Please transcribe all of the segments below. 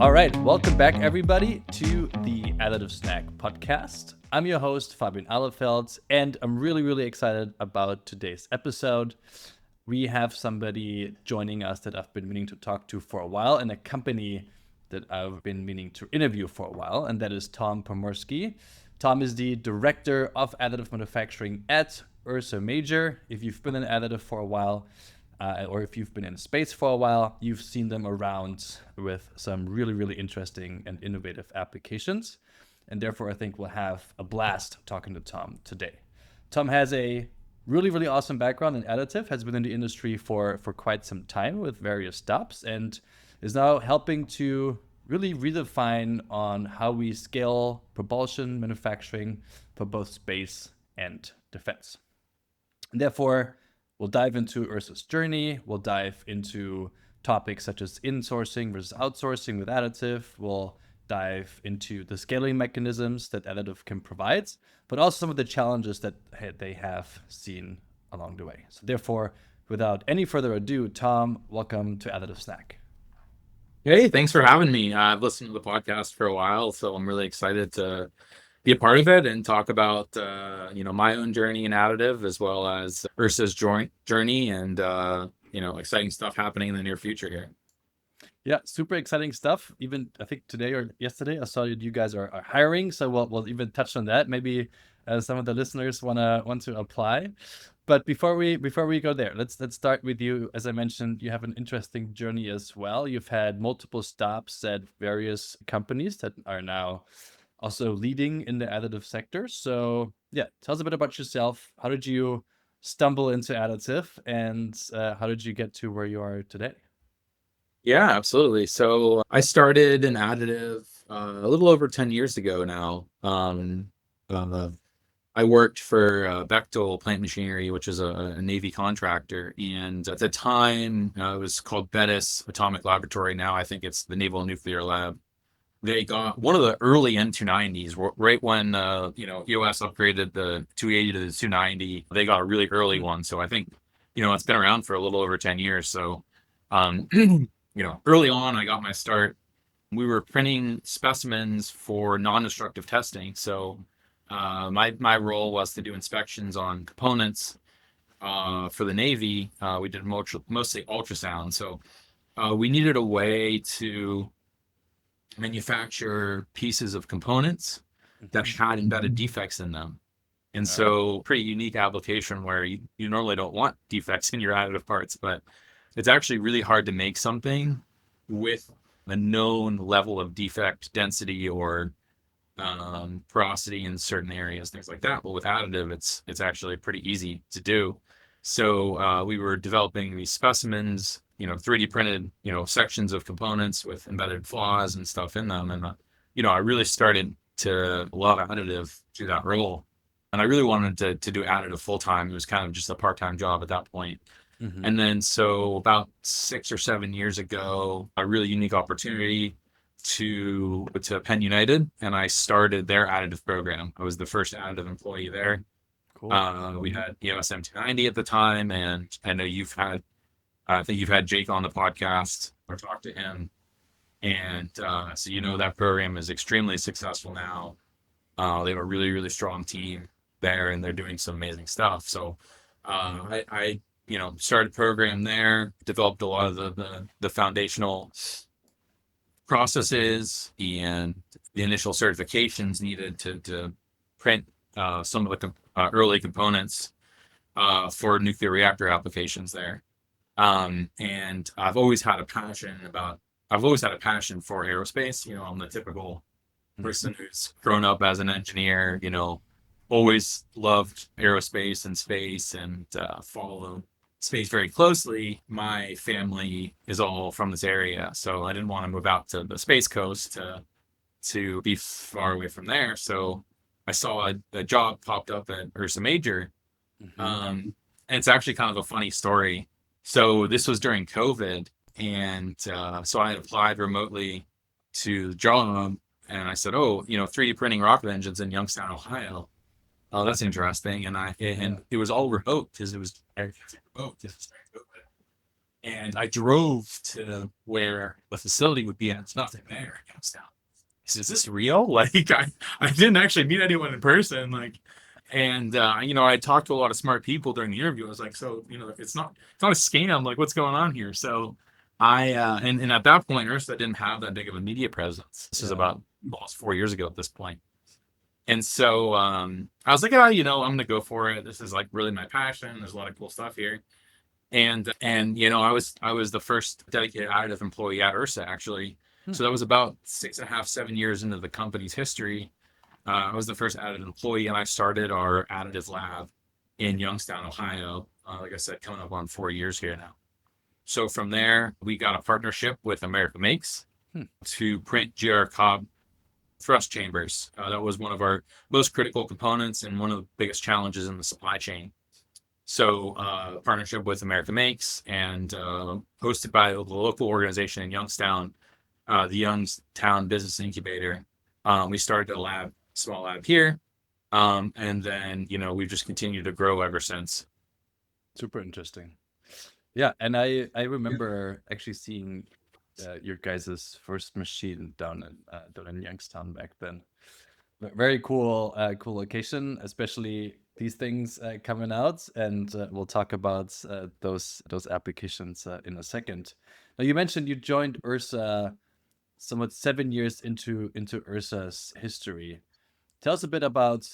All right, welcome back everybody to the Additive Snack Podcast. I'm your host, Fabian Alefeld, and I'm really excited about today's episode. We have somebody joining us that I've been meaning to talk to for a while, and a company that I've been meaning to interview for a while, and that is Tom Pomorski. Tom is the Director of Additive Manufacturing at Ursa Major. If you've been in additive for a while, or if you've been in space for a while, you've seen them around with some really interesting and innovative applications. And therefore, I think we'll have a blast talking to Tom today. Tom has a really awesome background in additive, has been in the industry for quite some time with various stops, and is now helping to really redefine on how we scale propulsion manufacturing for both space and defense. And therefore, we'll dive into Ursa's journey. We'll dive into topics such as insourcing versus outsourcing with additive. We'll dive into the scaling mechanisms that additive can provide, but also some of the challenges that they have seen along the way. So therefore, without any further ado, Tom, welcome to Additive Snack. Hey, thanks for having me. I've listened to the podcast for a while, so I'm really excited to be a part of it and talk about my own journey in additive, as well as Ursa's journey and exciting stuff happening in the near future here. Yeah, super exciting stuff. Even I think today or yesterday I saw that you guys are hiring, so we'll even touch on that. Maybe some of the listeners want to apply. But before we go there, let's start with you. As I mentioned, you have an interesting journey as well. You've had multiple stops at various companies that are now also leading in the additive sector. So yeah, tell us a bit about yourself. How did you stumble into additive, and how did you get to where you are today? Yeah, absolutely. So I started in additive a little over 10 years ago now. I worked for Bechtel Plant Machinery, which is a Navy contractor. And at the time, it was called Bettis Atomic Laboratory. Now I think it's the Naval Nuclear Lab. They got one of the early N290s, right when EOS upgraded the 280 to the 290. They got a really early one. So I think, it's been around for a little over 10 years. So, early on, I got my start. We were printing specimens for non-destructive testing. So my role was to do inspections on components for the Navy. We did mostly ultrasound. So we needed a way to manufacture pieces of components that had embedded defects in them. And so pretty unique application where you normally don't want defects in your additive parts, but it's actually really hard to make something with a known level of defect density or porosity in certain areas, things like that. But with additive, it's actually pretty easy to do. So we were developing these specimens, 3D printed, sections of components with embedded flaws and stuff in them. And, I really started to love additive through that role. And I really wanted to do additive full time. It was kind of just a part-time job at that point. Mm-hmm. And then so about 6 or 7 years ago, a really unique opportunity to Penn United, and I started their additive program. I was the first additive employee there. Cool. We had EOS M290 at the time, and I know I think you've had Jake on the podcast or talked to him. And so that program is extremely successful now. They have a really strong team there, and they're doing some amazing stuff. So I started a program there, developed a lot of the foundational processes and the initial certifications needed to print some of the early components for nuclear reactor applications there. And I've always had a passion for aerospace. I'm the typical person who's grown up as an engineer, always loved aerospace and space and follow space very closely. My family is all from this area, so I didn't want to move out to the Space Coast to be far away from there. So I saw a job popped up at Ursa Major. Mm-hmm. And it's actually kind of a funny story. So this was during COVID, and so I had applied remotely to the job, and I said, 3D printing rocket engines in Youngstown, Ohio. Oh, that's interesting. And it was all remote because it was remote. And I drove to where the facility would be, and it's nothing there. I was down. He says, "Is this real?" Like, I didn't actually meet anyone in person. Like, and I talked to a lot of smart people during the interview. I was like, so, it's not a scam. Like, what's going on here? So and at that point, Ursa didn't have that big of a media presence. This is about almost 4 years ago at this point. And so I was like, I'm going to go for it. This is like really my passion. There's a lot of cool stuff here. And I was the first dedicated additive employee at Ursa, actually. So that was about 6.5, 7 years into the company's history. I was the first additive employee, and I started our additive lab in Youngstown, Ohio. Like I said, coming up on 4 years here now. So from there, we got a partnership with America Makes to print GR Cobb thrust chambers. That was one of our most critical components and one of the biggest challenges in the supply chain. So partnership with America Makes and hosted by the local organization in Youngstown, the Youngstown Business Incubator. We started a small lab here. And then, we've just continued to grow ever since. Super interesting. Yeah. And I remember actually seeing your guys' first machine down in Youngstown back then. Very cool location, especially these things coming out, and we'll talk about those applications in a second. Now, you mentioned you joined Ursa somewhat 7 years into Ursa's history. Tell us a bit about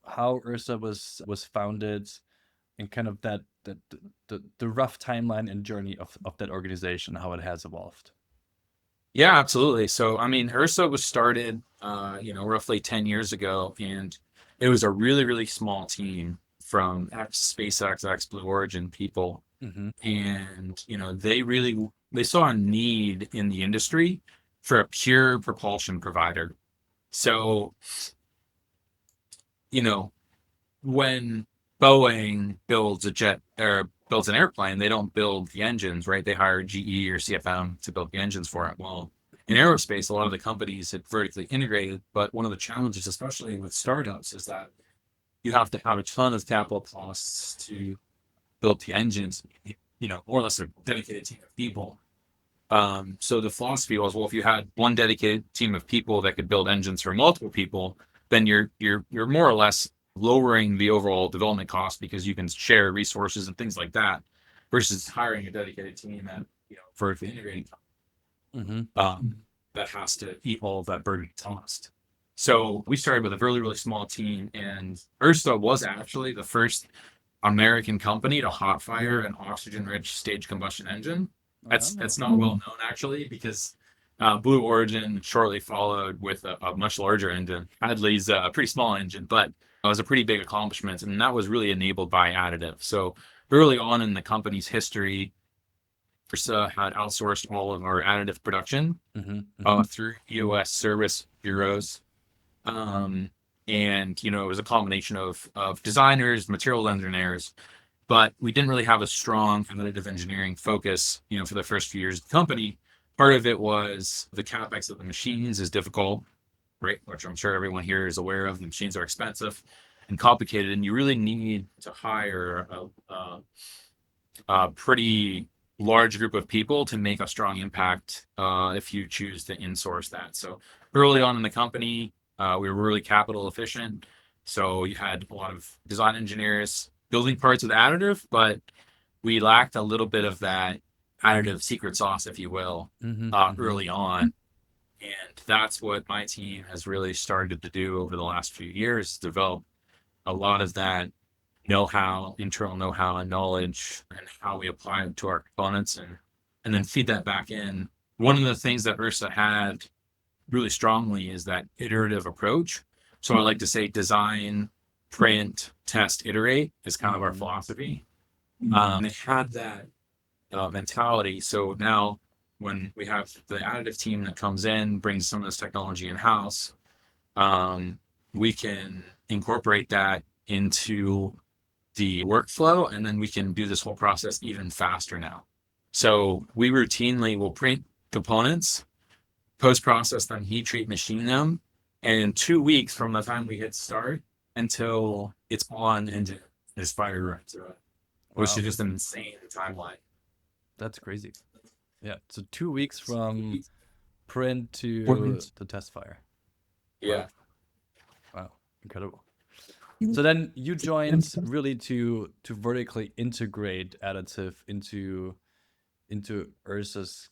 how Ursa was founded and kind of the rough timeline and journey of that organization, how it has evolved. Yeah, absolutely. So, Ursa was started, roughly 10 years ago, and it was a really, really small team from SpaceX, Blue Origin people. And, they saw a need in the industry for a pure propulsion provider. So, when Boeing builds a jet or builds an airplane, they don't build the engines, right? They hire GE or CFM to build the engines for it. Well, in aerospace, a lot of the companies had vertically integrated, but one of the challenges, especially with startups, is that you have to have a ton of capital costs to build the engines, more or less a dedicated team of people. So the philosophy was, well, if you had one dedicated team of people that could build engines for multiple people, then you're more or less lowering the overall development cost because you can share resources and things like that, versus hiring a dedicated team that for the integrating that has to eat all of that burden cost. So we started with a really, really small team, and Ursa was actually the first American company to hot fire an oxygen-rich stage combustion engine. That's not well known, actually, because Blue Origin shortly followed with a much larger engine. Hadley's a pretty small engine, but it was a pretty big accomplishment, and that was really enabled by additive. So early on in the company's history, Ursa had outsourced all of our additive production through EOS service bureaus. And, it was a combination of designers, material engineers, but we didn't really have a strong additive engineering focus, for the first few years of the company. Part of it was the CapEx of the machines is difficult, right? Which I'm sure everyone here is aware of. The machines are expensive and complicated, and you really need to hire a pretty large group of people to make a strong impact if you choose to insource that. So early on in the company, we were really capital efficient. So you had a lot of design engineers building parts of the additive, but we lacked a little bit of that additive secret sauce, if you will, early on. And that's what my team has really started to do over the last few years, develop a lot of that know-how, internal know-how and knowledge, and how we apply it to our components, and then feed that back in. One of the things that Ursa had really strongly is that iterative approach. So I like to say design, print, test, iterate is kind of our philosophy. And it had that mentality. So now when we have the additive team that comes in, brings some of this technology in-house, we can incorporate that into the workflow, and then we can do this whole process even faster now. So we routinely will print components, post-process them, heat treat, machine them, and in 2 weeks from the time we hit start until it's on and it's fired right through it, which is just an insane timeline. That's crazy. Yeah. So 2 weeks from print to the test fire. Yeah. Wow. Incredible. So then you joined really to vertically integrate additive into Ursa's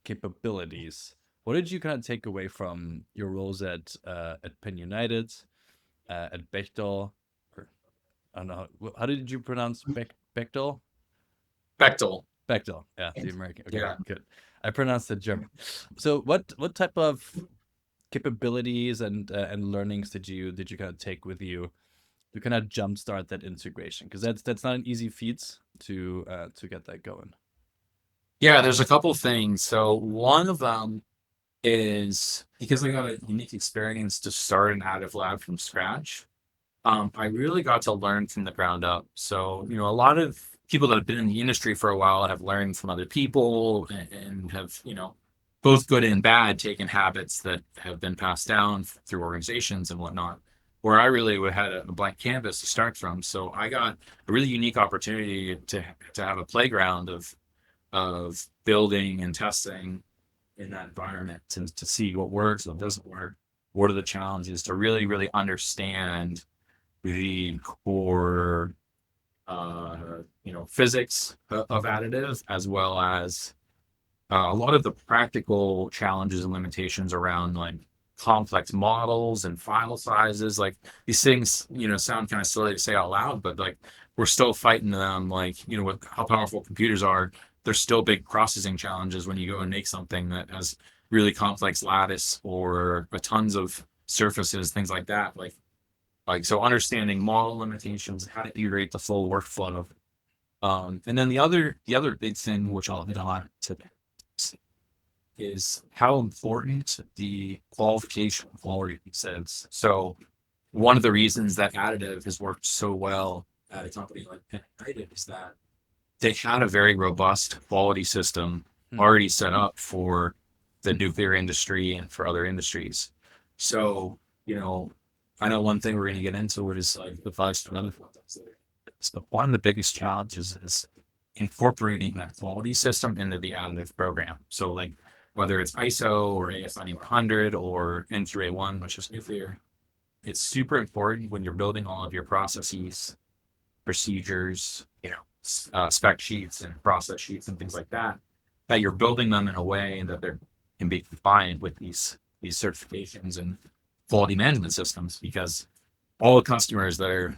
capabilities. What did you kind of take away from your roles at Penn United, at Bechtel, or I don't know how did you pronounce Bechtel? Bechtel. Bechtel, yeah, the American. Okay, Yeah. good. I pronounced it German. So what type of capabilities and learnings did you kind of take with you to kind of jumpstart that integration? Because that's not an easy feat to get that going. Yeah, there's a couple things. So one of them is because I got a unique experience to start an additive lab from scratch. I really got to learn from the ground up. So, a lot of people that have been in the industry for a while have learned from other people and have, both good and bad, taken habits that have been passed down through organizations and whatnot, where I really had a blank canvas to start from. So I got a really unique opportunity to have a playground of building and testing in that environment to see what works, what doesn't work, what are the challenges, to really, really understand the core, physics of additive, as well as a lot of the practical challenges and limitations around like complex models and file sizes. Like these things, sound kind of silly to say out loud, but like we're still fighting them. Like, with how powerful computers are, there's still big processing challenges when you go and make something that has really complex lattice or tons of surfaces, things like that. So understanding model limitations, how to iterate the full workflow. And then the other big thing, which I'll hit on today, is how important the qualification quality is. So one of the reasons that additive has worked so well at a company like Penn is that they had a very robust quality system already set up for the nuclear industry and for other industries. So, I know one thing we're going to get into is like the 5 star. So one of the biggest challenges is incorporating that quality system into the additive program. So like whether it's ISO or AS9100 100 or NQA1, which is nuclear, it's super important when you're building all of your processes, procedures, spec sheets and process sheets and things like that, that you're building them in a way that they can be compliant with these certifications and quality management systems, because all the customers that are,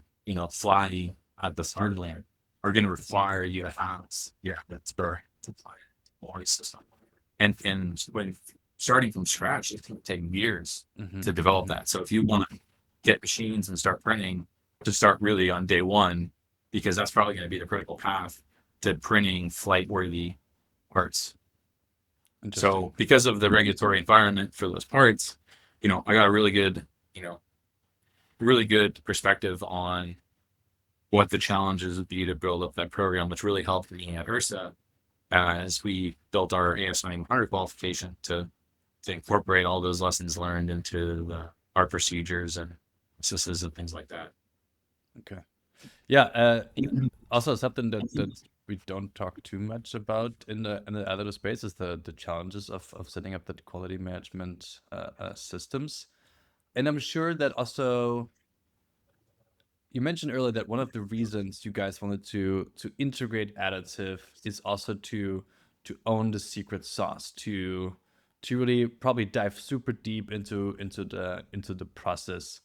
flying at the start line are going to require you to have that's very quality system. And when starting from scratch, it can take years to develop that. So if you want to get machines and start printing, to start really on day one, because that's probably going to be the critical path to printing flight-worthy parts. So because of the regulatory environment for those parts, I got a really good perspective on what the challenges would be to build up that program, which really helped me at Ursa as we built our AS9100 qualification to incorporate all those lessons learned into our procedures and processes and things like that. Okay. Yeah. Also, something that we don't talk too much about in the additive space is the challenges of setting up the quality management systems. And I'm sure that also, you mentioned earlier that one of the reasons you guys wanted to integrate additive is also to own the secret sauce, to really probably dive super deep into the process.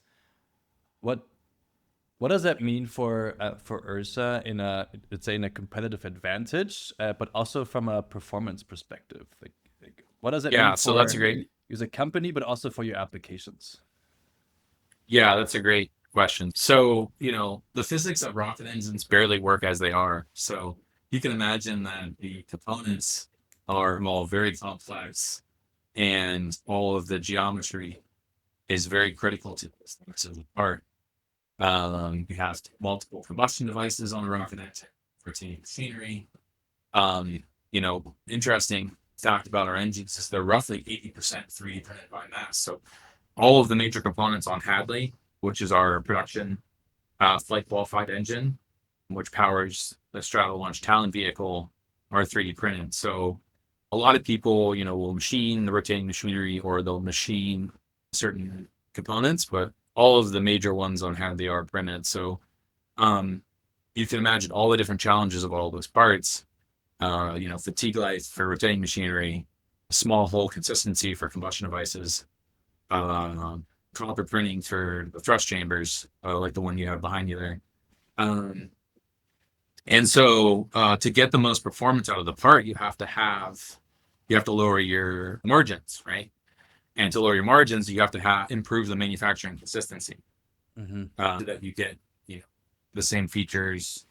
What does that mean for Ursa in let's say in a competitive advantage, but also from a performance perspective? Like what does that mean? Yeah, so that's a great. You as a company, but also for your applications. Yeah, that's a great question. So, the physics of rocket engines barely work as they are. So you can imagine that the components are all very complex, and all of the geometry is very critical to the part. You have multiple combustion devices on the rocket engine for rotating machinery. Interesting fact about our engines is they're roughly 80% 3D printed by mass. So all of the major components on Hadley, which is our production flight qualified engine, which powers the Straddle Launch Talon vehicle, are 3D printed. So a lot of people, will machine the rotating machinery or they'll machine certain components, but all of the major ones on Hadley are printed. So you can imagine all the different challenges of all those parts. Fatigue life for rotating machinery, small hole consistency for combustion devices, copper printing for the thrust chambers, like the one you have behind you there. And so to get the most performance out of the part, you have to lower your margins, right? And to lower your margins, you have to improve the manufacturing consistency, so that you get the same features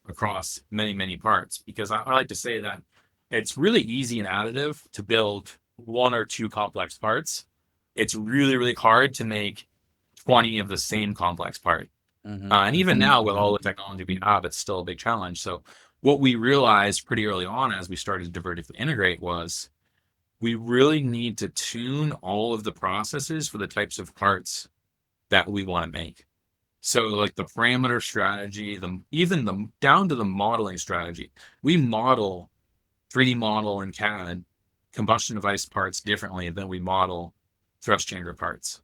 across many, many parts. Because I like to say that it's really easy in additive to build one or two complex parts. It's really, really hard to make 20 of the same complex part. And even now, with all the technology we have, it's still a big challenge. So what we realized pretty early on as we started to vertically integrate was we really need to tune all of the processes for the types of parts that we want to make. So like the parameter strategy, even down to the modeling strategy, we model 3D model in CAD combustion device parts differently than we model thrust chamber parts.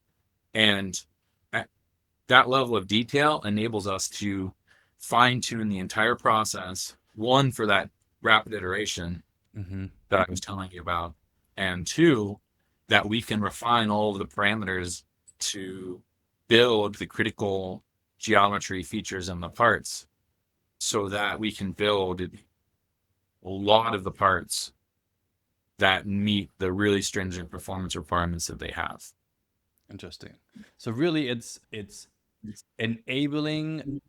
And that level of detail enables us to fine tune the entire process, one, for that rapid iteration that I was telling you about, and two, that we can refine all of the parameters to build the critical geometry features in the parts so that we can build a lot of the parts that meet the really stringent performance requirements that they have. Interesting. So really it's enabling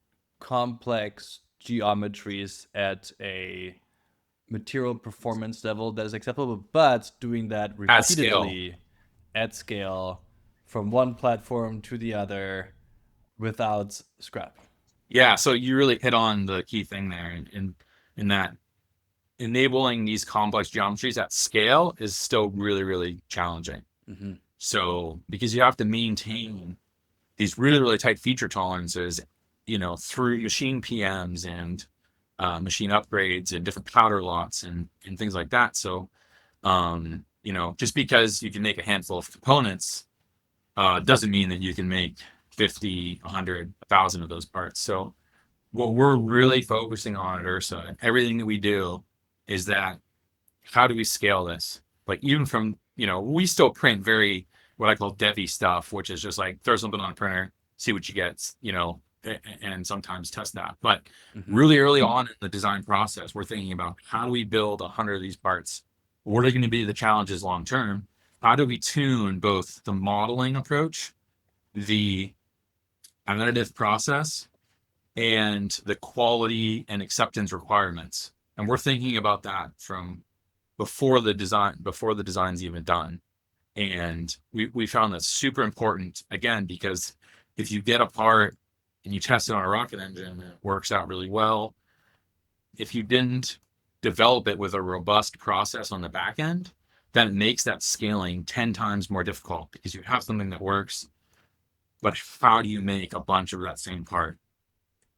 complex geometries at a material performance level that is acceptable, but doing that repeatedly at scale from one platform to the other without scrap. Yeah, so you really hit on the key thing there in that enabling these complex geometries at scale is still really, really challenging. So because you have to maintain these really, really tight feature tolerances, through machine PMs and machine upgrades and different powder lots and things like that. So, just because you can make a handful of components doesn't mean that you can make 50, 100, 1,000 of those parts. So what we're really focusing on at Ursa and everything that we do is that how do we scale this? Like even from, we still print very, what I call devy stuff, which is just like throw something on a printer, see what you get, and sometimes test that. But really early on in the design process, we're thinking about how do we build 100 of these parts? What are going to be the challenges long term? How do we tune both the modeling approach, the additive process, and the quality and acceptance requirements? And we're thinking about that from before the design's even done. And we found that super important, again, because if you get a part and you test it on a rocket engine and it works out really well, if you didn't develop it with a robust process on the back end, then it makes that scaling 10 times more difficult because you have something that works, but how do you make a bunch of that same part?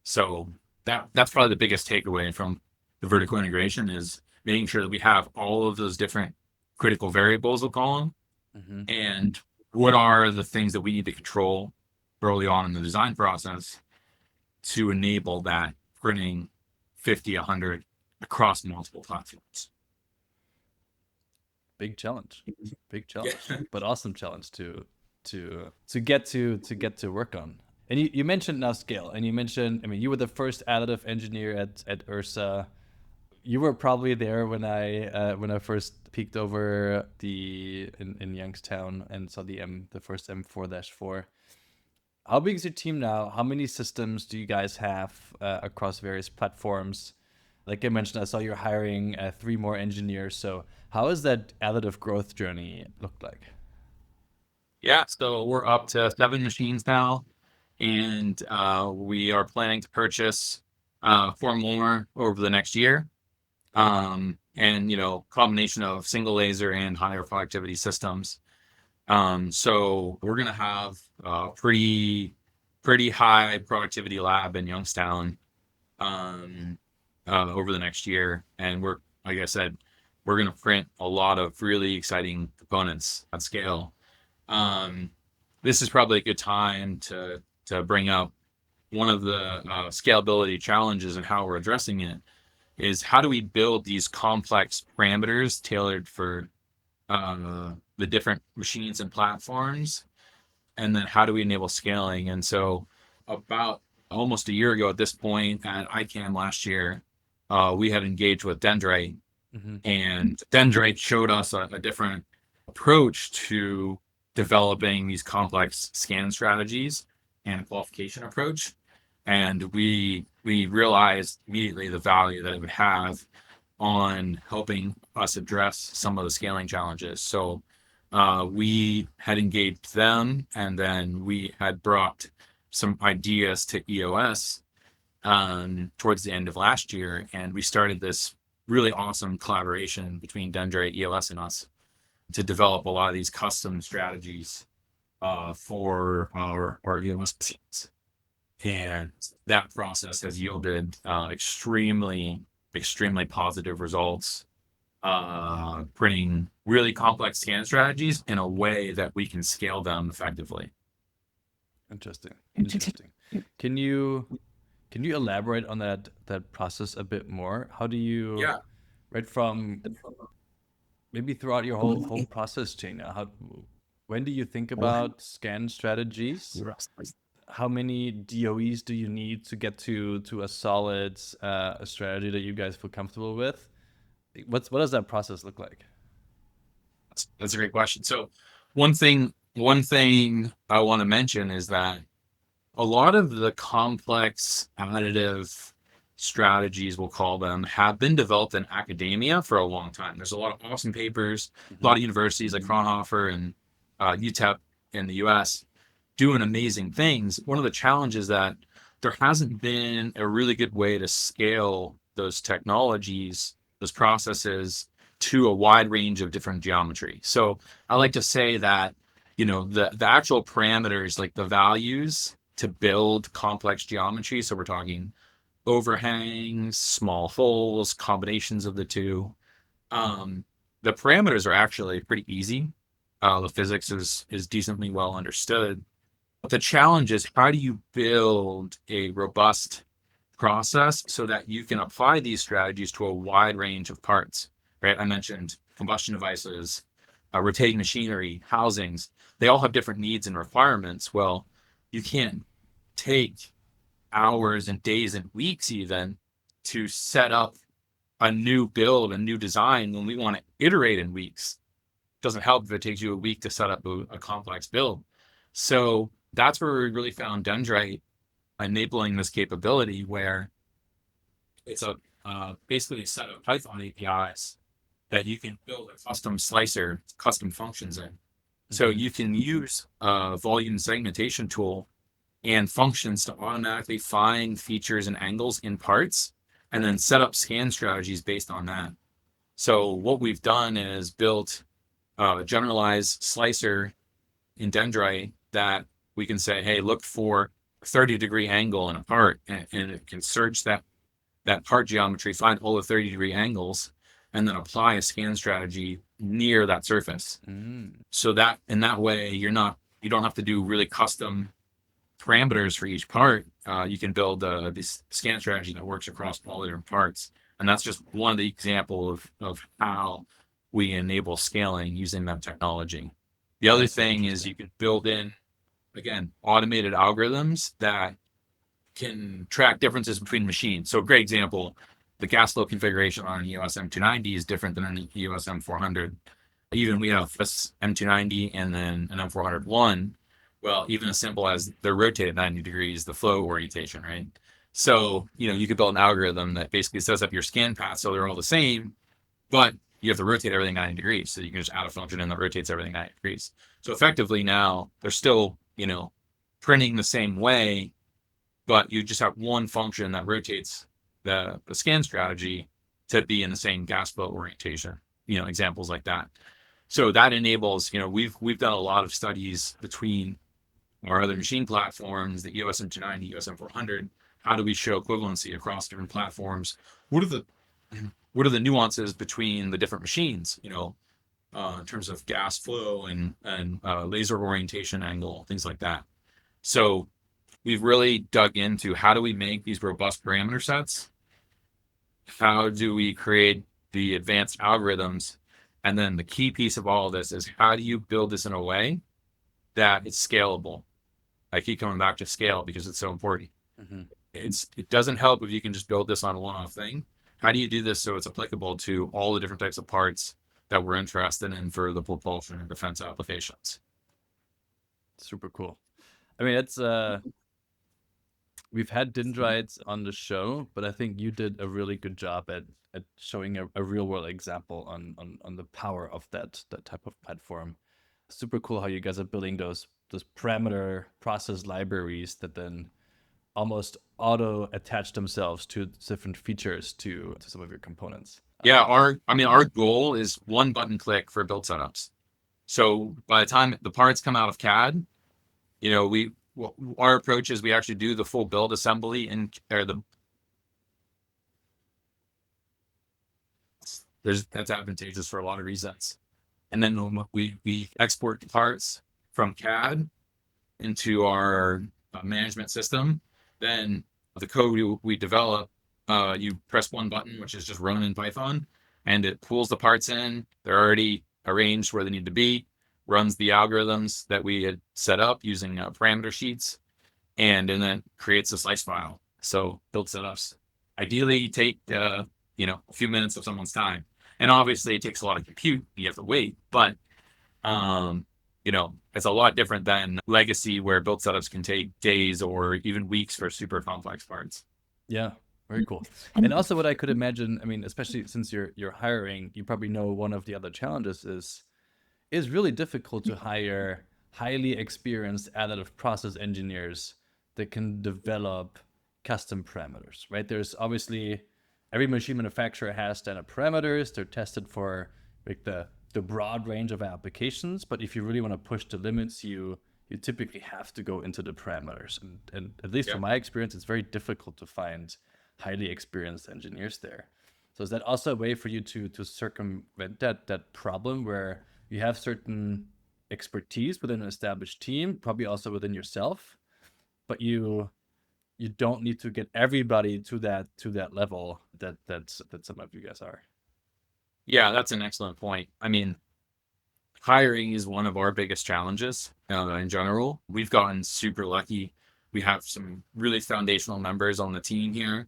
So that's probably the biggest takeaway from the vertical integration is making sure that we have all of those different critical variables, we'll call them, and what are the things that we need to control early on in the design process to enable that printing 50, 100 across multiple platforms. Big challenge, but awesome challenge to get to work on. And you mentioned now scale, and you mentioned, you were the first additive engineer at Ursa. You were probably there when I first peeked over in Youngstown and saw the first M4-4. How big is your team now? How many systems do you guys have across various platforms? Like I mentioned, I saw you're hiring 3 more engineers. So how has that additive growth journey looked like? Yeah, so we're up to 7 machines now, and we are planning to purchase 4 more over the next year. And combination of single laser and higher productivity systems. So we're gonna have a pretty high productivity lab in Youngstown over the next year, and like I said, we're going to print a lot of really exciting components at scale. This is probably a good time to bring up one of the scalability challenges and how we're addressing it is how do we build these complex parameters tailored for the different machines and platforms, and then how do we enable scaling? And so about almost a year ago at this point at ICANN last year, we had engaged with Dendrite, and Dendrite showed us a different approach to developing these complex scan strategies and a qualification approach. And we realized immediately the value that it would have on helping us address some of the scaling challenges. So we had engaged them, and then we had brought some ideas to EOS towards the end of last year, and we started this really awesome collaboration between Dendrite, EOS, and us to develop a lot of these custom strategies for our EOS machines. And that process has yielded extremely positive results, printing really complex scan strategies in a way that we can scale them effectively. Interesting. Can you elaborate on that process a bit more? How do you, right from maybe throughout your whole process chain? When do you think about scan strategies? How many DOEs do you need to get to a solid a strategy that you guys feel comfortable with? What does that process look like? That's a great question. So one thing I want to mention is that a lot of the complex additive strategies, we'll call them, have been developed in academia for a long time. There's a lot of awesome papers, a lot of universities like Fraunhofer and UTEP in the US doing amazing things. One of the challenges that there hasn't been a really good way to scale those technologies, those processes, to a wide range of different geometry. So I like to say that, the actual parameters, like the values to build complex geometry, so we're talking overhangs, small holes, combinations of the two, the parameters are actually pretty easy. The physics is decently well understood. But the challenge is, how do you build a robust process so that you can apply these strategies to a wide range of parts, right? I mentioned combustion devices, rotating machinery, housings. They all have different needs and requirements. Well, you can't take hours and days and weeks even to set up a new build, a new design, when we want to iterate in weeks. It doesn't help if it takes you a week to set up a complex build. So that's where we really found Dendrite enabling this capability, where it's basically a set of Python APIs that you can build a custom slicer, custom functions in. So you can use a volume segmentation tool and functions to automatically find features and angles in parts, and then set up scan strategies based on that. So what we've done is built a generalized slicer in Dendrite that we can say, hey, look for a 30-degree angle in a part, and it can search that part geometry, find all the 30-degree angles, and then apply a scan strategy near that surface. So that in that way, you don't have to do really custom parameters for each part. You can build this scan strategy that works across all the different parts. And that's just one of the examples of how we enable scaling using that technology. The other thing is you can build in, again, automated algorithms that can track differences between machines. So a great example, the gas flow configuration on an EOS M290 is different than an EOS M400. Even we have this M290 and then an M401. Well, even as simple as they're rotated 90 degrees, the flow orientation, right? So, you could build an algorithm that basically sets up your scan path so they're all the same, but you have to rotate everything 90 degrees. So you can just add a function in that rotates everything 90 degrees. So effectively now they're still, printing the same way, but you just have one function that rotates the scan strategy to be in the same gas flow orientation, examples like that. So that enables, we've done a lot of studies between our other machine platforms, the EOS M290, EOS M400. How do we show equivalency across different platforms? What are the what are the nuances between the different machines, in terms of gas flow and laser orientation angle, things like that. So we've really dug into how do we make these robust parameter sets? How do we create the advanced algorithms? And then the key piece of all of this is how do you build this in a way that it's scalable? I keep coming back to scale because it's so important. Mm-hmm. It doesn't help if you can just build this on a one-off thing. How do you do this so it's applicable to all the different types of parts that we're interested in for the propulsion and defense applications? Super cool. I mean, it's we've had dendrites on the show, but I think you did a really good job at showing a real world example on the power of that type of platform. Super cool how you guys are building those parameter process libraries that then almost auto attach themselves to different features to some of your components. Yeah, our goal is one button click for build setups. So by the time the parts come out of CAD, our approach is we actually do the full build assembly that's advantageous for a lot of reasons. And then we export the parts from CAD into our management system. Then the code we develop, you press one button, which is just run in Python, and it pulls the parts in. They're already arranged where they need to be, runs the algorithms that we had set up using parameter sheets, and then creates a slice file. So build setups ideally take a few minutes of someone's time, and obviously it takes a lot of compute. You have to wait, but it's a lot different than legacy where build setups can take days or even weeks for super complex parts. Yeah, very cool. And also what I could imagine, I mean, especially since you're hiring, you probably know one of the other challenges is really difficult to hire highly experienced additive process engineers that can develop custom parameters, right? There's obviously every machine manufacturer has standard parameters. They're tested for like the broad range of applications, but if you really want to push the limits, you typically have to go into the parameters. And at least from my experience, it's very difficult to find highly experienced engineers there. So is that also a way for you to circumvent that problem where you have certain expertise within an established team, probably also within yourself, but you don't need to get everybody to that level that some of you guys are? Yeah, that's an excellent point. I mean, hiring is one of our biggest challenges in general. We've gotten super lucky. We have some really foundational members on the team here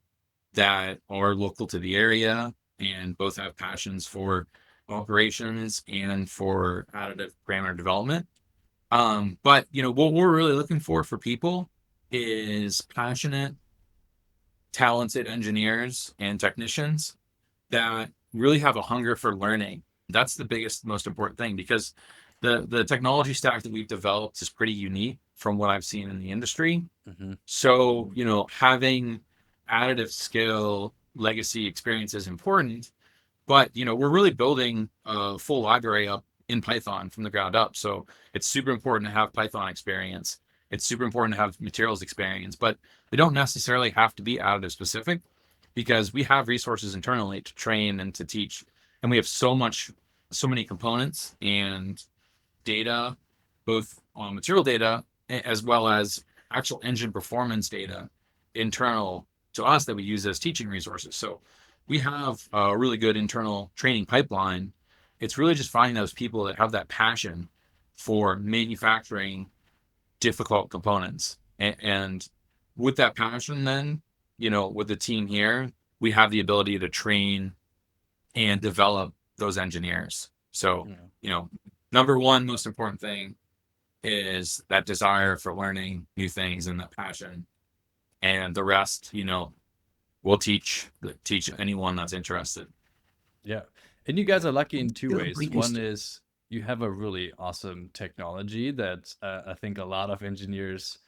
that are local to the area and both have passions for operations and for additive parameter development. But what we're really looking for people is passionate, talented engineers and technicians that really have a hunger for learning. That's the biggest, most important thing, because the technology stack that we've developed is pretty unique from what I've seen in the industry. Mm-hmm. So, having additive skill legacy experience is important, but, we're really building a full library up in Python from the ground up. So it's super important to have Python experience. It's super important to have materials experience, but they don't necessarily have to be additive specific, because we have resources internally to train and to teach. And we have so many components and data, both on material data as well as actual engine performance data internal to us that we use as teaching resources. So we have a really good internal training pipeline. It's really just finding those people that have that passion for manufacturing difficult components. And with that passion, then, with the team here, we have the ability to train and develop those engineers. So, number one, most important thing is that desire for learning new things and that passion. And the rest, we'll teach anyone that's interested. Yeah. And you guys are lucky in two ways. One is you have a really awesome technology that I think a lot of engineers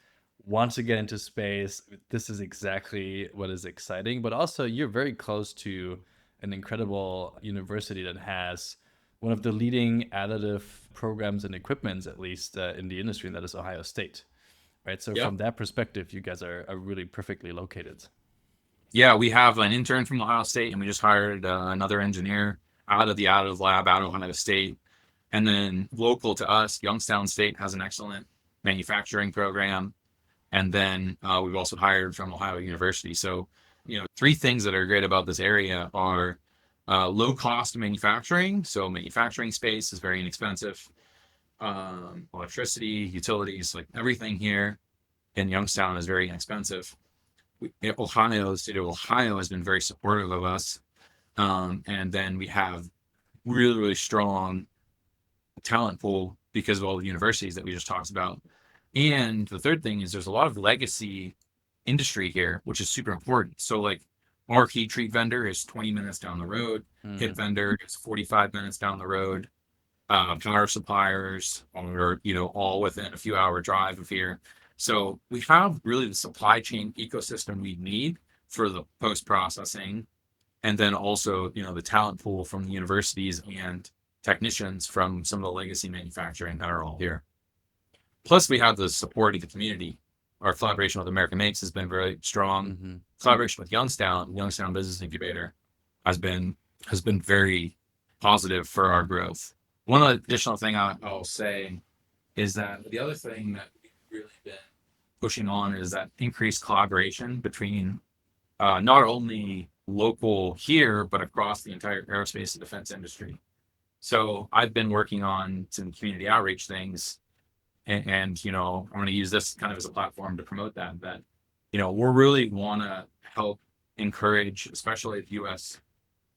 want to get into space. This is exactly what is exciting, but also you're very close to an incredible university that has one of the leading additive programs and equipments, at least in the industry, and that is Ohio State, right? So from that perspective, you guys are really perfectly located. Yeah, we have an intern from Ohio State, and we just hired another engineer out of the additive lab out of Ohio State. And then local to us, Youngstown State has an excellent manufacturing program. And then we've also hired from Ohio University. So, three things that are great about this area are low cost manufacturing. So manufacturing space is very inexpensive. Electricity, utilities, like everything here in Youngstown is very inexpensive. The state of Ohio has been very supportive of us. And then we have really, really strong talent pool because of all the universities that we just talked about. And the third thing is there's a lot of legacy industry here, which is super important. So like our heat treat vendor is 20 minutes down the road. HIT vendor is 45 minutes down the road. Power suppliers are, all within a few hour drive of here. So we have really the supply chain ecosystem we need for the post-processing. And then also, the talent pool from the universities and technicians from some of the legacy manufacturing that are all here. Plus, we have the support of the community. Our collaboration with American Makes has been very strong. Collaboration with Youngstown Business Incubator has been very positive for our growth. One additional thing I'll say is that the other thing that we've really been pushing on is that increased collaboration between not only local here, but across the entire aerospace and defense industry. So I've been working on some community outreach things, and I'm going to use this kind of as a platform to promote that we really want to help encourage, especially the U.S.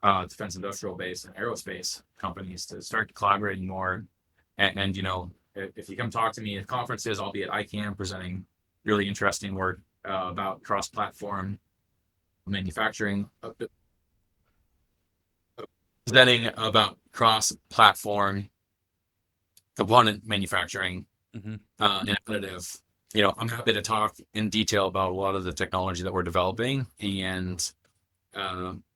Defense industrial base and aerospace companies to start collaborating more. And if you come talk to me at conferences, I'll be at ICAM presenting really interesting work about cross-platform manufacturing, presenting about cross-platform component manufacturing and additive. I'm happy to talk in detail about a lot of the technology that we're developing, and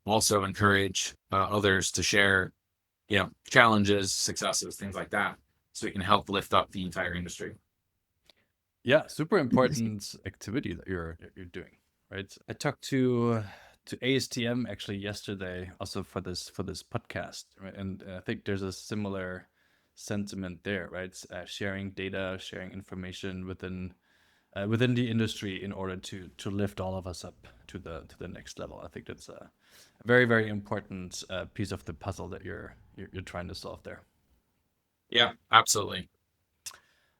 also encourage others to share, challenges, successes, things like that, so we can help lift up the entire industry. Yeah, super important activity that you're doing, right? I talked to ASTM actually yesterday, also for this podcast, right? And I think there's a similar sentiment there, right? Sharing data, sharing information within the industry in order to lift all of us up to the next level. I think that's a very, very important piece of the puzzle that you're trying to solve there. Yeah, absolutely.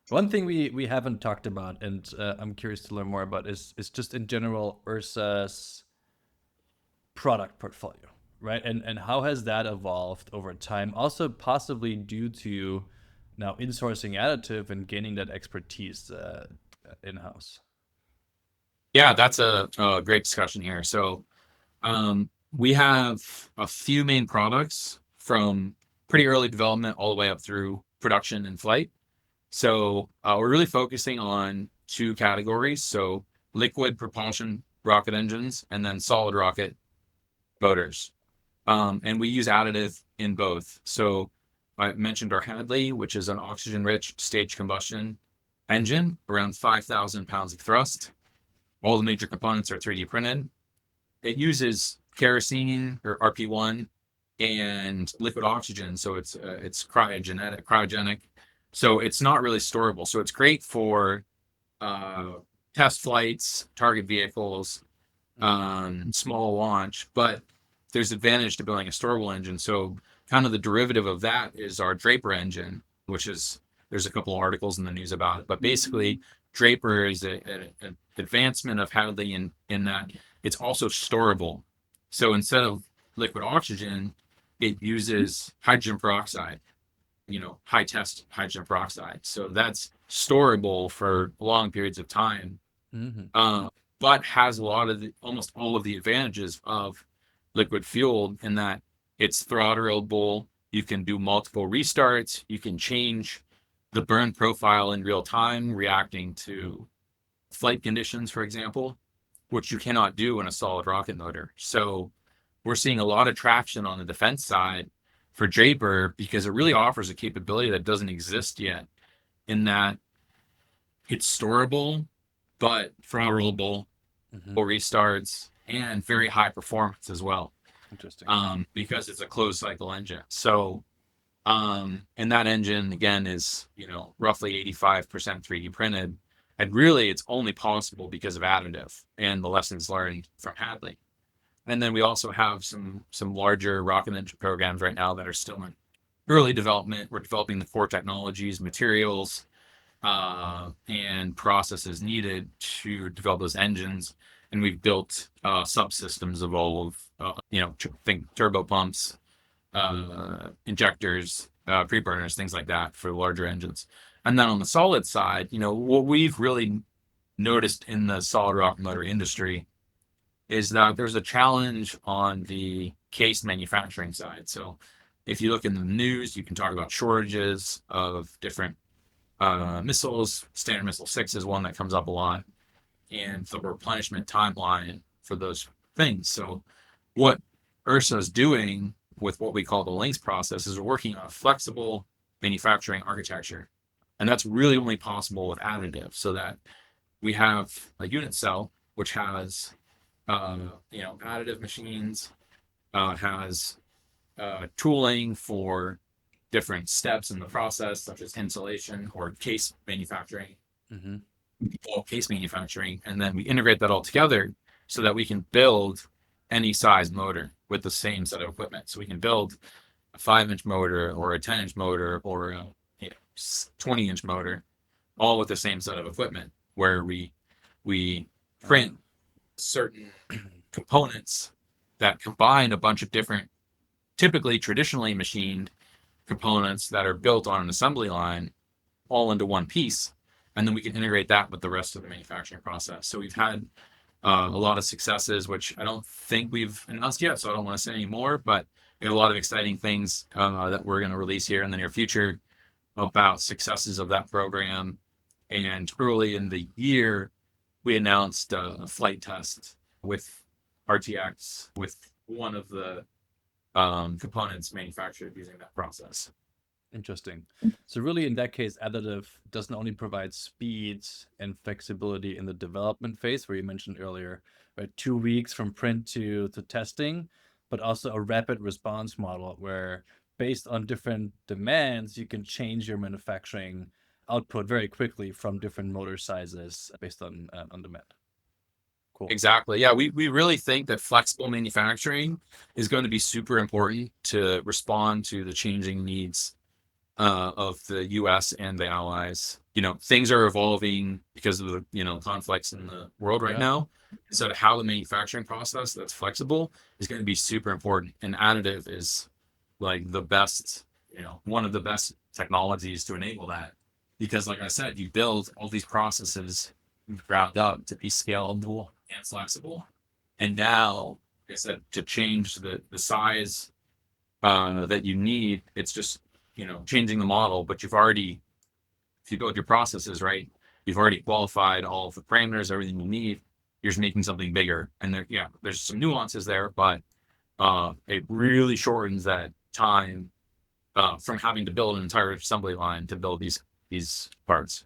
One thing we haven't talked about, and I'm curious to learn more about, is just in general Ursa's product portfolio, right? And how has that evolved over time? Also, possibly due to now insourcing additive and gaining that expertise in-house. Yeah, that's a great discussion here. So we have a few main products from pretty early development all the way up through production and flight. So we're really focusing on two categories. So liquid propulsion rocket engines and then solid rocket motors. And we use additive in both. So I mentioned our Hadley, which is an oxygen-rich stage combustion engine, around 5,000 pounds of thrust. All the major components are 3D printed. It uses kerosene or RP1 and liquid oxygen. So it's cryogenic. So it's not really storable. So it's great for test flights, target vehicles, small launch, but there's advantage to building a storable engine. So kind of the derivative of that is our Draper engine, which is, there's a couple of articles in the news about it, but basically Draper is an advancement of Hadley in that it's also storable. So instead of liquid oxygen, it uses hydrogen peroxide, high test hydrogen peroxide. So that's storable for long periods of time, but has almost all of the advantages of liquid fueled in that it's throttleable. You can do multiple restarts. You can change the burn profile in real time, reacting to flight conditions, for example, which you cannot do in a solid rocket motor. So we're seeing a lot of traction on the defense side for Draper because it really offers a capability that doesn't exist yet, in that it's storable, but throttleable, restarts, and very high performance as well. Interesting. Because it's a closed cycle engine. So, and that engine again is, roughly 85% 3D printed. And really it's only possible because of additive and the lessons learned from Hadley. And then we also have some larger rocket engine programs right now that are still in early development. We're developing the core technologies, materials, and processes needed to develop those engines. And we've built subsystems of all of, think turbo pumps, injectors, pre-burners, things like that for larger engines. And then on the solid side, what we've really noticed in the solid rocket motor industry is that there's a challenge on the case manufacturing side. So if you look in the news, you can talk about shortages of different missiles. Standard Missile 6 is one that comes up a lot, and the replenishment timeline for those things. So what Ursa is doing with what we call the links process is we're working on a flexible manufacturing architecture. And that's really only possible with additive, so that we have a unit cell, which has, additive machines, has tooling for different steps in the process, such as insulation or case manufacturing, bulk case manufacturing. And then we integrate that all together so that we can build any size motor with the same set of equipment. So we can build a 5-inch motor or a 10-inch motor or a 20-inch motor, all with the same set of equipment, where we print certain components that combine a bunch of different, typically traditionally machined components that are built on an assembly line all into one piece. And then we can integrate that with the rest of the manufacturing process. So we've had a lot of successes, which I don't think we've announced yet, so I don't want to say any more, but we have a lot of exciting things that we're going to release here in the near future about successes of that program. And early in the year, we announced a flight test with RTX with one of the components manufactured using that process. Interesting. So really, in that case, additive doesn't only provide speed and flexibility in the development phase, where you mentioned earlier, right, 2 weeks from print to testing, but also a rapid response model where, based on different demands, you can change your manufacturing output very quickly from different motor sizes based on demand. Cool. Exactly. Yeah, we really think that flexible manufacturing is going to be super important to respond to the changing needs of the U.S. and the allies. Things are evolving because of the, conflicts in the world right now. So to have a manufacturing process that's flexible is going to be super important. And additive is like the best, one of the best technologies to enable that. Because like I said, you build all these processes ground up to be scalable and flexible. And now, like I said, to change the size that you need, it's just, changing the model. But if you build your processes right, you've already qualified all of the parameters, everything you need. You're just making something bigger. And there's some nuances there, but it really shortens that time from having to build an entire assembly line to build these parts.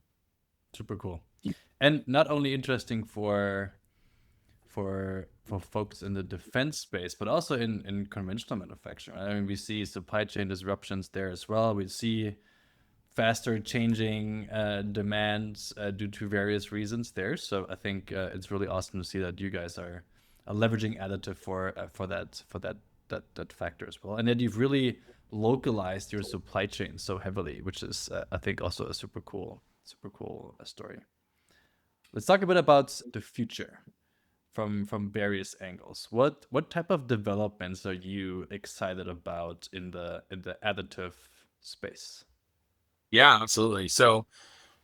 Super cool. And not only interesting for folks in the defense space, but also in conventional manufacturing. I mean, we see supply chain disruptions there as well. We see faster changing demands due to various reasons there. So I think it's really awesome to see that you guys are leveraging additive for that factor as well, and that you've really localized your supply chain so heavily, which is I think also a super cool story. Let's talk a bit about the future from various angles. What type of developments are you excited about in the additive space? Yeah, absolutely. So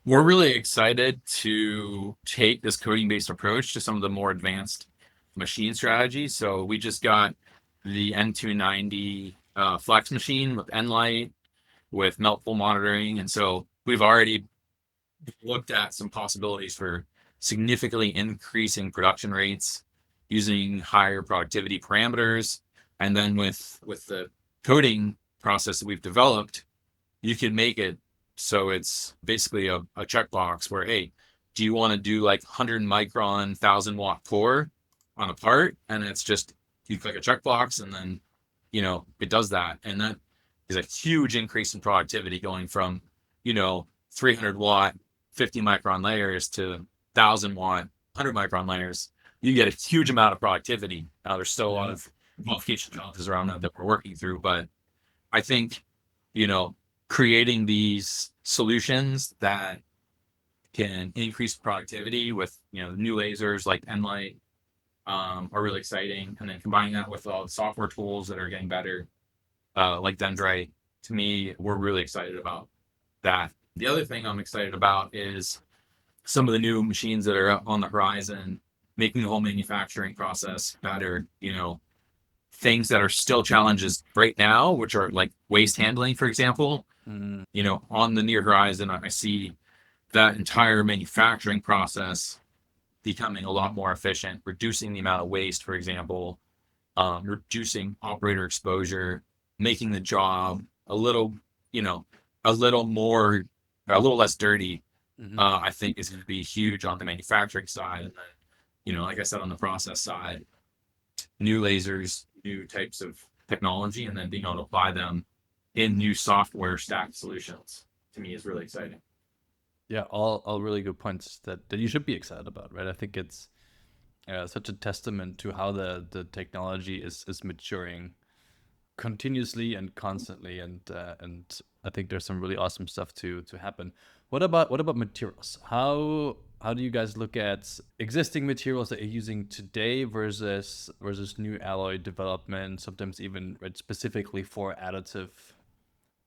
we're really excited to take this coding-based approach to some of the more advanced machine strategies. So we just got the N290 flex machine with N-Light, with melt pool monitoring. And so we've already looked at some possibilities for significantly increasing production rates using higher productivity parameters. And then with the coding process that we've developed, you can make it so it's basically a checkbox where, hey, do you want to do like 100 micron, 1,000 watt core? on a part, and it's just, you click a checkbox and then, it does that. And that is a huge increase in productivity, going from, 300 watt, 50 micron layers to 1,000 watt, 100 micron layers. You get a huge amount of productivity. Now, there's still a lot of qualification challenges around that we're working through, but I think, creating these solutions that can increase productivity with, new lasers like Penn are really exciting. And then combining that with all the software tools that are getting better, like Dendrite, to me, we're really excited about that. The other thing I'm excited about is some of the new machines that are on the horizon, making the whole manufacturing process better, things that are still challenges right now, which are like waste handling, for example. On the near horizon, I see that entire manufacturing process becoming a lot more efficient, reducing the amount of waste, for example, reducing operator exposure, making the job a little less dirty. I think is going to be huge on the manufacturing side. And then, like I said, on the process side, new lasers, new types of technology, and then being able to apply them in new software stack solutions, to me, is really exciting. Yeah, all really good points that you should be excited about, right? I think it's such a testament to how the technology is maturing continuously and constantly, and I think there's some really awesome stuff to happen. What about materials? How do you guys look at existing materials that you're using today versus new alloy development? Sometimes even specifically for additive.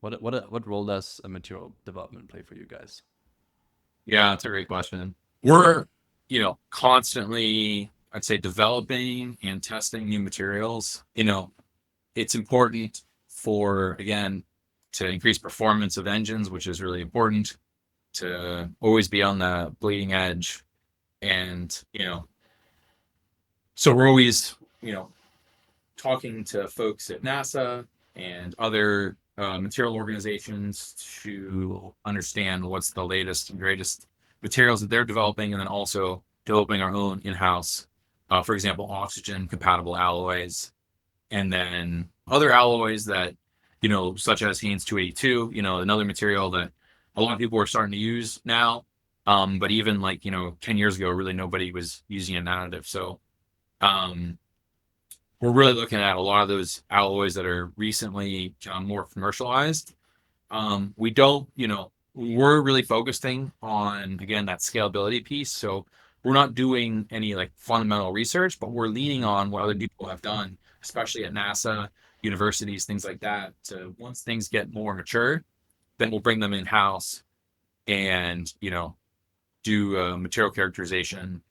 What role does a material development play for you guys? Yeah, that's a great question. We're, constantly, I'd say, developing and testing new materials. It's important for, again, to increase performance of engines, which is really important, to always be on the bleeding edge. And, so we're always, talking to folks at NASA and other material organizations to understand what's the latest and greatest materials that they're developing, and then also developing our own in-house, for example, oxygen compatible alloys, and then other alloys that, such as Haynes 282, another material that a lot of people are starting to use now. But even 10 years ago, really nobody was using an additive. So we're really looking at a lot of those alloys that are recently more commercialized. We're really focusing on, again, that scalability piece. So we're not doing any fundamental research, but we're leaning on what other people have done, especially at NASA, universities, things like that. So once things get more mature, then we'll bring them in-house and, do material characterization,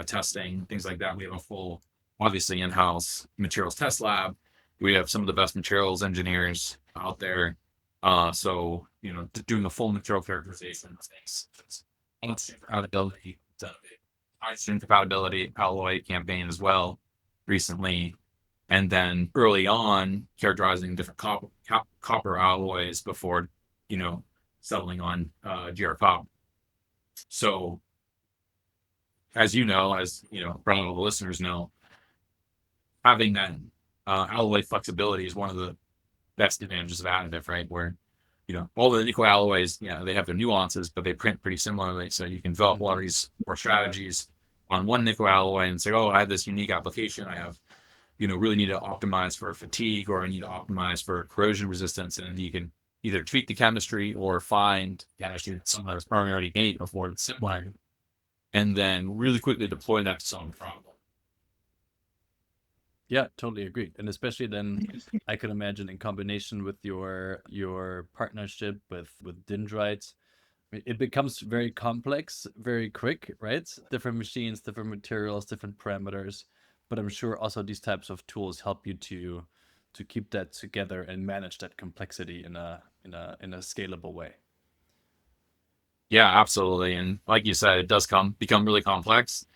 testing, things like that. We have a full, obviously, in-house materials test lab. We have some of the best materials engineers out there. So, doing the full material characterization things. Hydrogen compatibility alloy campaign as well recently. And then early on, characterizing different copper alloys before, settling on GR copper. So, as probably all the listeners know, having that alloy flexibility is one of the best advantages of additive, right? Where, all the nickel alloys, they have their nuances, but they print pretty similarly. So you can develop a lot of these more strategies on one nickel alloy and say, oh, I have this unique application. I have, really need to optimize for fatigue, or I need to optimize for corrosion resistance. And you can either tweak the chemistry or find chemistry that someone has already made before it's similar, and then really quickly deploy that to solve a problem. Yeah, totally agree. And especially then, I can imagine in combination with your partnership with Dendrite, it becomes very complex, very quick, right? Different machines, different materials, different parameters. But I'm sure also these types of tools help you to keep that together and manage that complexity in a scalable way. Yeah, absolutely. And like you said, it does become really complex,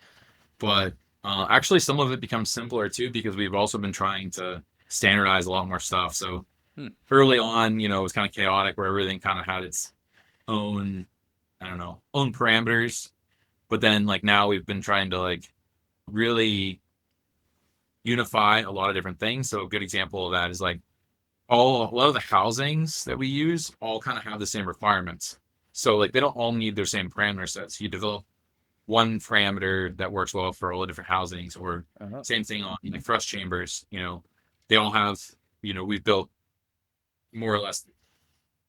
but actually some of it becomes simpler too, because we've also been trying to standardize a lot more stuff. So early on, it was kind of chaotic, where everything kind of had its own, own parameters. But then now we've been trying to really unify a lot of different things. So a good example of that is like a lot of the housings that we use all kind of have the same requirements. So like they don't all need their same parameter sets. You develop one parameter that works well for all the different housings, or same thing on like thrust chambers. They all have, we've built more or less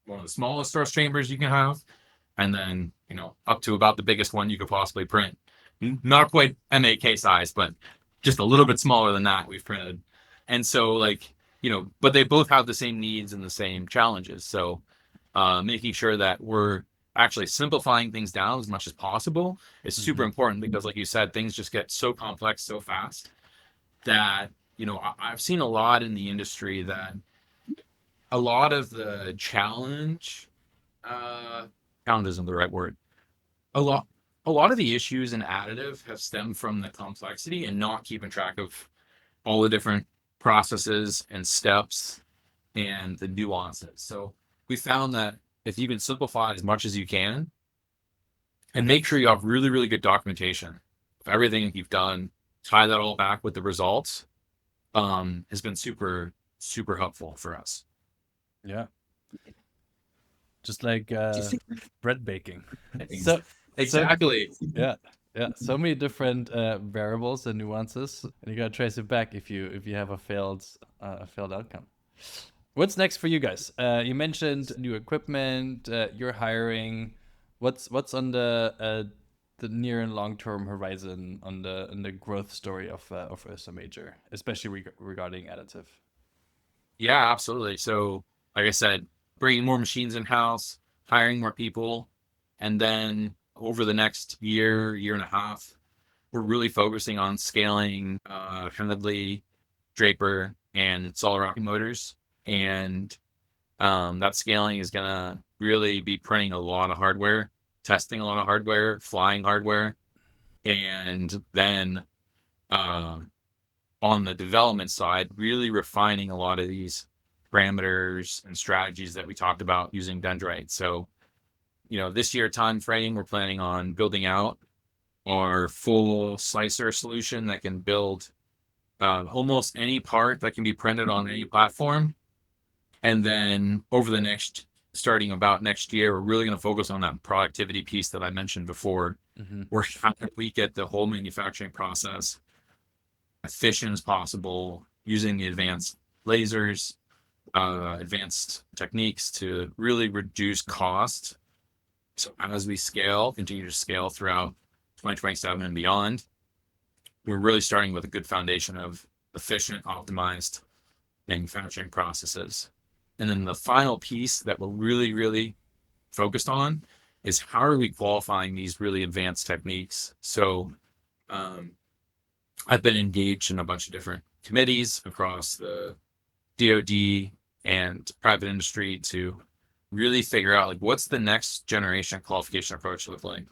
one of the smallest thrust chambers you can have, and then up to about the biggest one you could possibly print. Not quite MAK size, but just a little bit smaller than that we've printed. And so like, but they both have the same needs and the same challenges. So making sure that we're actually simplifying things down as much as possible is super important, because like you said, things just get so complex so fast that, I've seen a lot in the industry that a lot of the challenge isn't the right word. A lot of the issues in additive have stemmed from the complexity and not keeping track of all the different processes and steps and the nuances. So we found that if you can simplify as much as you can and make sure you have really, really good documentation of everything that you've done, tie that all back with the results, has been super, super helpful for us. Yeah. Just like bread baking. So exactly. Yeah. So many different variables and nuances, and you gotta trace it back if you have a failed outcome. What's next for you guys? You mentioned new equipment. You're hiring. What's on the near and long term horizon on the growth story of Ursa Major, especially regarding additive? Yeah, absolutely. So, like I said, bringing more machines in house, hiring more people, and then over the next year and a half, we're really focusing on scaling Hadley, Draper, and solid rocket motors. And that scaling is gonna really be printing a lot of hardware, testing a lot of hardware, flying hardware, and then on the development side, really refining a lot of these parameters and strategies that we talked about using Dendrite. So, this year time frame, we're planning on building out our full slicer solution that can build almost any part that can be printed on any platform. And then starting about next year, we're really going to focus on that productivity piece that I mentioned before, where we get the whole manufacturing process efficient as possible using the advanced lasers, advanced techniques to really reduce cost. So as we continue to scale throughout 2027 and beyond, we're really starting with a good foundation of efficient, optimized manufacturing processes. And then the final piece that we're really, really focused on is how are we qualifying these really advanced techniques? So I've been engaged in a bunch of different committees across the DoD and private industry to really figure out like what's the next generation qualification approach look like.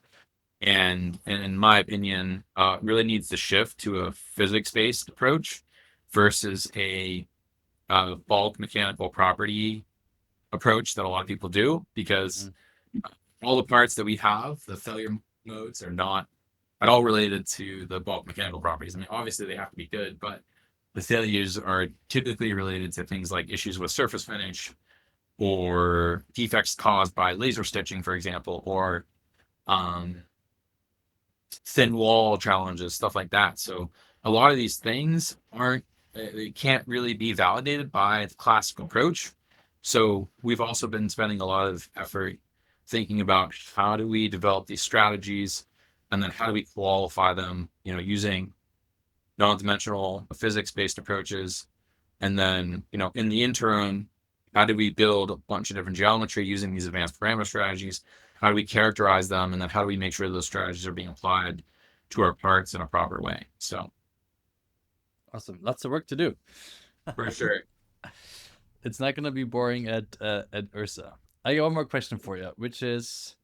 And in my opinion, really needs to shift to a physics-based approach versus a bulk mechanical property approach that a lot of people do, because all the parts that we have, the failure modes are not at all related to the bulk mechanical properties. I mean, obviously they have to be good, but the failures are typically related to things like issues with surface finish or defects caused by laser stitching, for example, or thin wall challenges, stuff like that. So a lot of these things they can't really be validated by the classic approach. So we've also been spending a lot of effort thinking about how do we develop these strategies, and then how do we qualify them, using non-dimensional physics-based approaches. And then, in the interim, how do we build a bunch of different geometry using these advanced parameter strategies? How do we characterize them? And then how do we make sure those strategies are being applied to our parts in a proper way? So awesome. Lots of work to do. For sure. It's not going to be boring at Ursa. I got one more question for you, which is,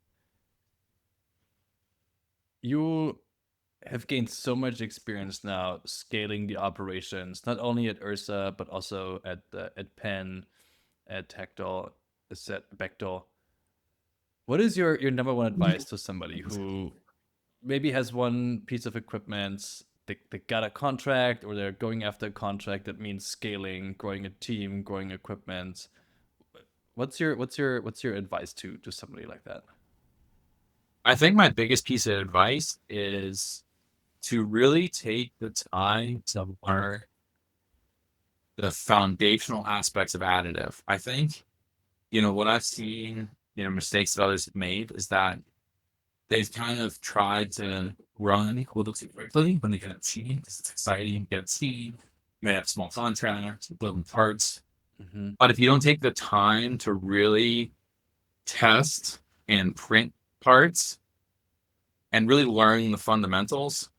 you have gained so much experience now scaling the operations, not only at Ursa, but also at Penn, at Bechtel. What is your number one advice to somebody who maybe has one piece of equipment they got a contract or they're going after a contract that means scaling, growing a team, growing equipment. What's your advice to somebody like that? I think my biggest piece of advice is to really take the time to learn the foundational aspects of additive. I think, what I've seen, mistakes that others have made is that they've kind of tried to run a little too quickly when they get seen. It's exciting, get seen. You may have small contracts, building parts. Mm-hmm. But if you don't take the time to really test and print parts and really learn the fundamentals,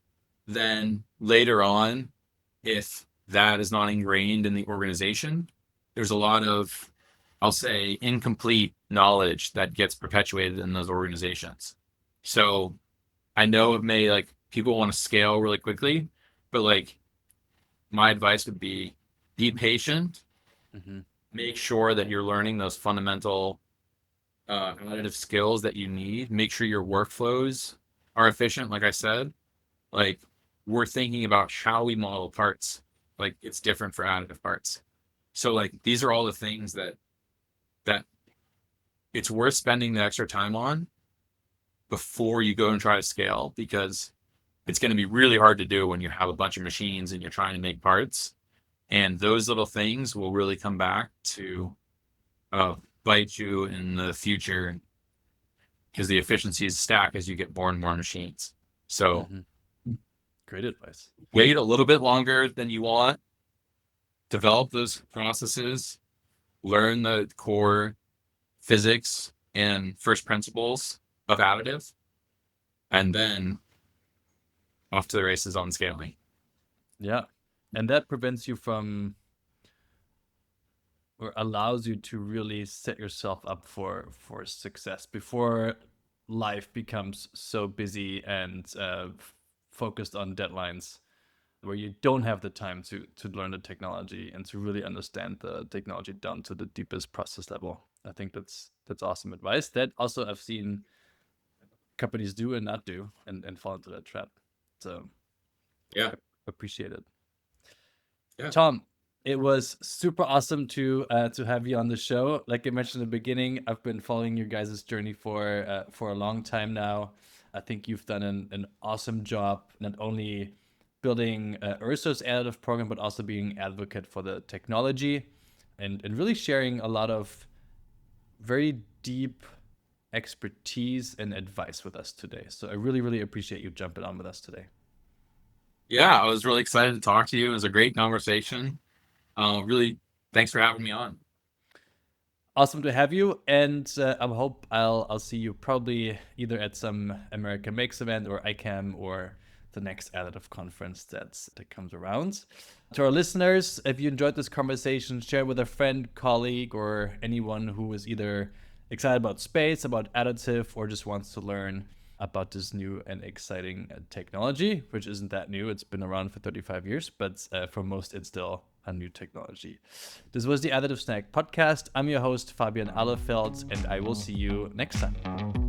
then later on, if that is not ingrained in the organization, there's a lot of, I'll say, incomplete knowledge that gets perpetuated in those organizations. So I know people want to scale really quickly, but my advice would be patient, Mm-hmm. make sure that you're learning those fundamental additive skills that you need, make sure your workflows are efficient. Like I said, we're thinking about how we model parts. It's different for additive parts. So these are all the things that it's worth spending the extra time on before you go and try to scale, because it's going to be really hard to do when you have a bunch of machines and you're trying to make parts. And those little things will really come back to bite you in the future, because the efficiencies stack as you get more and more machines. So Great advice. Wait a little bit longer than you want, develop those processes, learn the core physics and first principles of additive, and then off to the races on scaling. Yeah. And that prevents you from, or allows you to really set yourself up for success before life becomes so busy and focused on deadlines, where you don't have the time to learn the technology and to really understand the technology down to the deepest process level. I think that's awesome advice that also I've seen companies do and not do and fall into that trap. So yeah, appreciate it. Yeah. Tom, it was super awesome to have you on the show. Like I mentioned in the beginning, I've been following your guys' journey for a long time now. I think you've done an awesome job, not only building Ursa's additive program, but also being advocate for the technology and really sharing a lot of very deep expertise and advice with us today. So I really, really appreciate you jumping on with us today. Yeah, I was really excited to talk to you. It was a great conversation. Really, thanks for having me on. Awesome to have you, and I hope I'll see you probably either at some America Makes event or ICAM or the next additive conference that comes around. To our listeners, if you enjoyed this conversation, share with a friend, colleague, or anyone who is either excited about space, about additive, or just wants to learn about this new and exciting technology, which isn't that new. It's been around for 35 years, but for most, it's still a new technology. This was the Additive Snack Podcast. I'm your host, Fabian Alefeld, and I will see you next time.